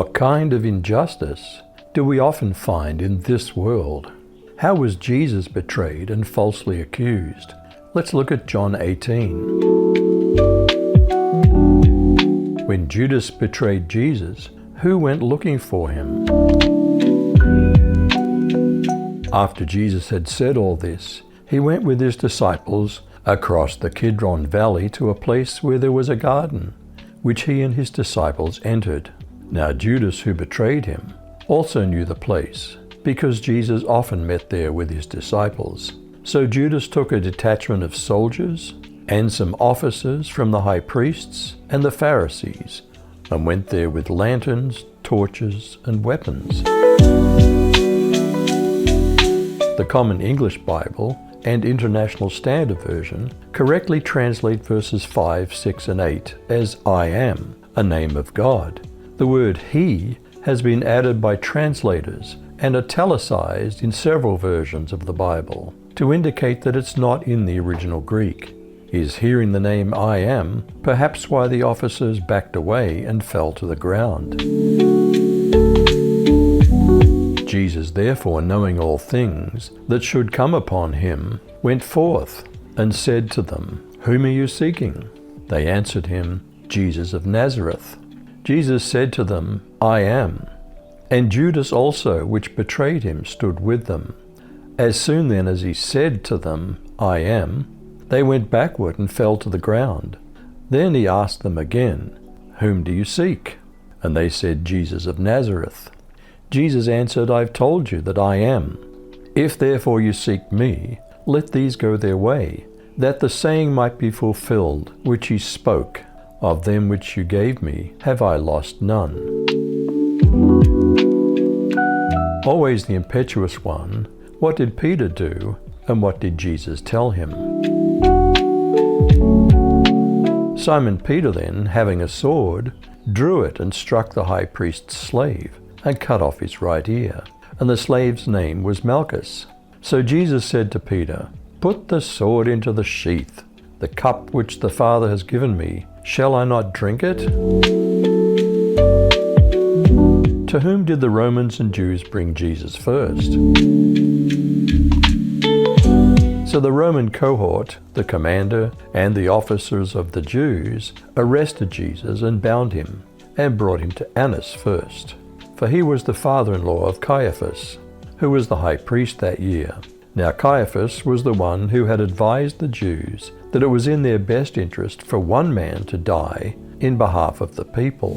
What kind of injustice do we often find in this world? How was Jesus betrayed and falsely accused? Let's look at John 18. When Judas betrayed Jesus, who went looking for him? After Jesus had said all this, he went with his disciples across the Kidron Valley to a place where there was a garden, which he and his disciples entered. Now Judas, who betrayed him, also knew the place, because Jesus often met there with his disciples. So Judas took a detachment of soldiers and some officers from the high priests and the Pharisees, and went there with lanterns, torches, and weapons. The Common English Bible and International Standard Version correctly translate verses 5, 6, and 8 as I am, a name of God. The word He has been added by translators and italicized in several versions of the Bible to indicate that it's not in the original Greek. Is hearing the name I am perhaps why the officers backed away and fell to the ground? Jesus, therefore, knowing all things that should come upon him, went forth and said to them, Whom are you seeking? They answered him, Jesus of Nazareth. Jesus said to them, I am. And Judas also, which betrayed him, stood with them. As soon then as he said to them, I am, they went backward and fell to the ground. Then he asked them again, Whom do you seek? And they said, Jesus of Nazareth. Jesus answered, I've told you that I am. If therefore you seek me, let these go their way, that the saying might be fulfilled, which he spoke, Of them which you gave me have I lost none. Always the impetuous one, what did Peter do, and what did Jesus tell him? Simon Peter then, having a sword, drew it and struck the high priest's slave, and cut off his right ear. And the slave's name was Malchus. So Jesus said to Peter, Put the sword into the sheath. The cup which the Father has given me, shall I not drink it? To whom did the Romans and Jews bring Jesus first? So the Roman cohort, the commander, and the officers of the Jews arrested Jesus and bound him, and brought him to Annas first. For he was the father-in-law of Caiaphas, who was the high priest that year. Now Caiaphas was the one who had advised the Jews that it was in their best interest for one man to die in behalf of the people.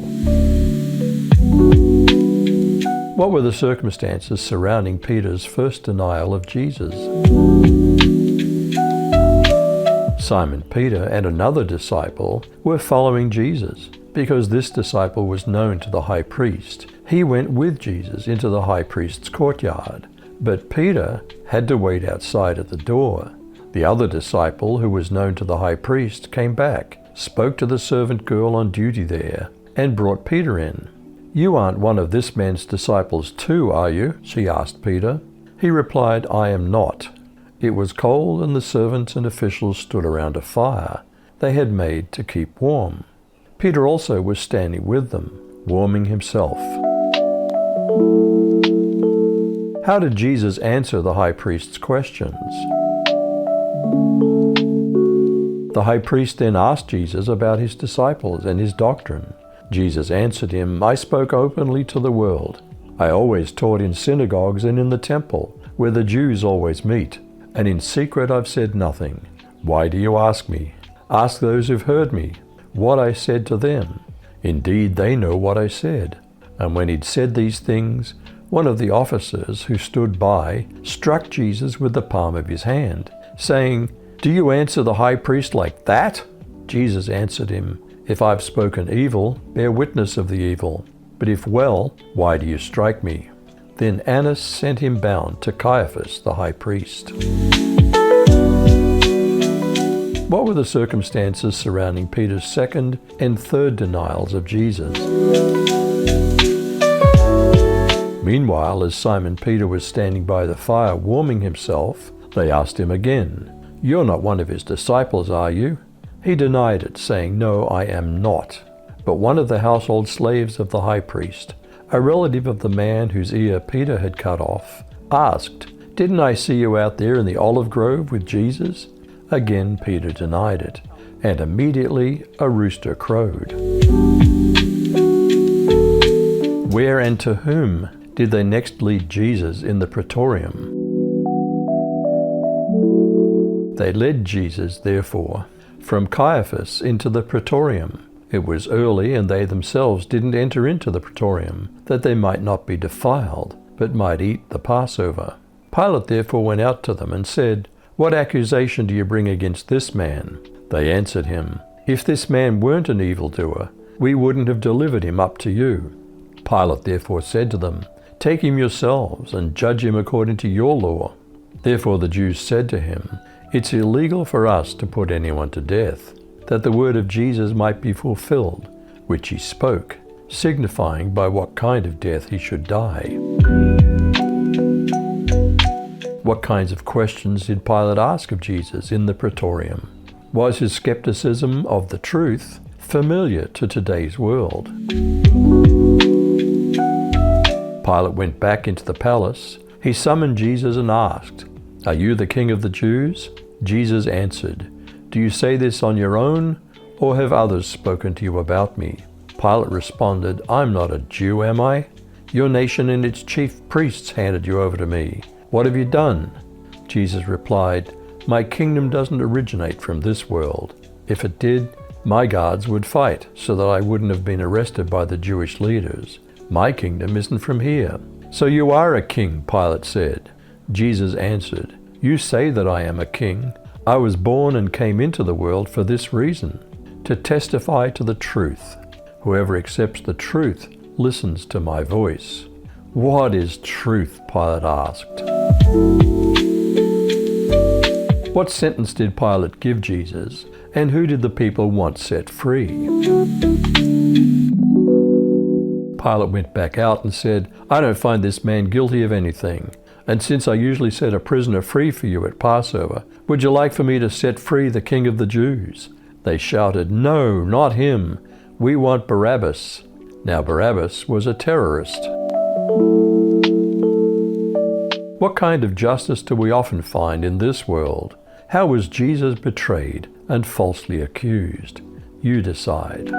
What were the circumstances surrounding Peter's first denial of Jesus? Simon Peter and another disciple were following Jesus, because this disciple was known to the high priest. He went with Jesus into the high priest's courtyard, but Peter had to wait outside at the door. The other disciple, who was known to the high priest, came back, spoke to the servant girl on duty there, and brought Peter in. You aren't one of this man's disciples too, are you? She asked Peter. He replied, I am not. It was cold, and the servants and officials stood around a fire they had made to keep warm. Peter also was standing with them, warming himself. How did Jesus answer the high priest's questions? The high priest then asked Jesus about his disciples and his doctrine. Jesus answered him, I spoke openly to the world. I always taught in synagogues and in the temple, where the Jews always meet, and in secret I've said nothing. Why do you ask me? Ask those who've heard me what I said to them. Indeed, they know what I said. And when he'd said these things, one of the officers who stood by struck Jesus with the palm of his hand, saying, Do you answer the high priest like that? Jesus answered him, If I've spoken evil, bear witness of the evil. But if well, why do you strike me? Then Annas sent him bound to Caiaphas the high priest. What were the circumstances surrounding Peter's second and third denials of Jesus? Meanwhile, as Simon Peter was standing by the fire warming himself, they asked him again, You're not one of his disciples, are you? He denied it, saying, No, I am not, but one of the household slaves of the high priest. a relative of the man whose ear Peter had cut off, asked, "Didn't I see you out there in the olive grove with Jesus?" Again Peter denied it, and immediately a rooster crowed. Where and to whom did they next lead Jesus in the praetorium? They led Jesus, therefore, from Caiaphas into the praetorium. It was early, and they themselves didn't enter into the praetorium, that they might not be defiled, but might eat the Passover. Pilate therefore went out to them and said, "What accusation do you bring against this man?" They answered him, "If this man weren't an evildoer, we wouldn't have delivered him up to you." Pilate therefore said to them, "Take him yourselves and judge him according to your law." Therefore the Jews said to him, "It's illegal for us to put anyone to death," that the word of Jesus might be fulfilled, which he spoke, signifying by what kind of death he should die. What kinds of questions did Pilate ask of Jesus in the praetorium? Was his skepticism of the truth familiar to today's world? Pilate went back into the palace. He summoned Jesus and asked, "Are you the king of the Jews?" Jesus answered, "Do you say this on your own, or have others spoken to you about me?" Pilate responded, "I'm not a Jew, am I? Your nation and its chief priests handed you over to me. What have you done?" Jesus replied, "My kingdom doesn't originate from this world. If it did, my guards would fight so that I wouldn't have been arrested by the Jewish leaders. My kingdom isn't from here." "So you are a king," Pilate said. Jesus answered, "You say that I am a king. I was born and came into the world for this reason, to testify to the truth. Whoever accepts the truth listens to my voice." "What is truth?" Pilate asked. What sentence did Pilate give Jesus, and who did the people want set free? Pilate went back out and said, "I don't find this man guilty of anything. And since I usually set a prisoner free for you at Passover, would you like for me to set free the King of the Jews?" They shouted, "No, not him. We want Barabbas." Now Barabbas was a terrorist. What kind of justice do we often find in this world? How was Jesus betrayed and falsely accused? You decide.